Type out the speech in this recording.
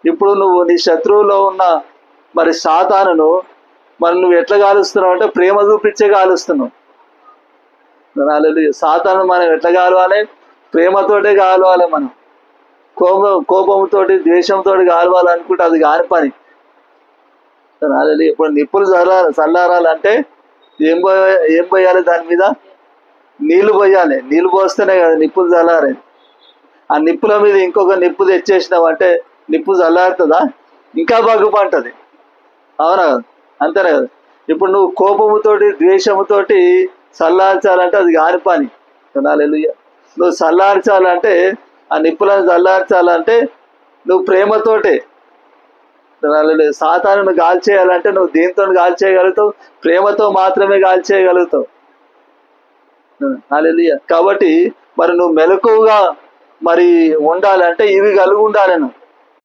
ఇప్పుడు నువ్వు నీ శత్రువులో ఉన్న మరి సాతానును మరి నువ్వు ఎట్లా కాలుస్తున్నావు అంటే ప్రేమ చూపించే కాలుస్తున్నావు. సాతాను మనం ఎట్లా కాలవాలి? ప్రేమతోటే కాలవాలి. మనం కోపంతో ద్వేషంతో కాలవాలనుకుంటే అది కాని పని. ఇప్పుడు నిప్పులు చల్లారాలంటే ఏం పోయాలి? దాని మీద నీళ్లు పోయాలి. నీళ్లు పోస్తేనే కదా నిప్పులు చల్లారేది. ఆ నిప్పుల మీద ఇంకొక నిప్పు తెచ్చేసినామంటే నిప్పు చల్లారుతుందా? ఇంకా బగ్గుపంటది. అవునా కదా? అంతేనే కదా. ఇప్పుడు నువ్వు కోపముతోటి ద్వేషముతోటి చల్లార్చాలంటే అది కాని పని. నువ్వు చల్లార్చాలంటే ఆ నిప్పులను చల్లార్చాలంటే నువ్వు ప్రేమతోటే. సాతానును గాల్చేయాలంటే నువ్వు దీంతో గాల్చేయగలుగుతావు, ప్రేమతో మాత్రమే గాల్చేయగలుగుతావు. హల్లెలూయా. కాబట్టి మరి నువ్వు మెలకువగా మరి ఉండాలంటే ఇవి కలిగి ఉండాలి. నువ్వు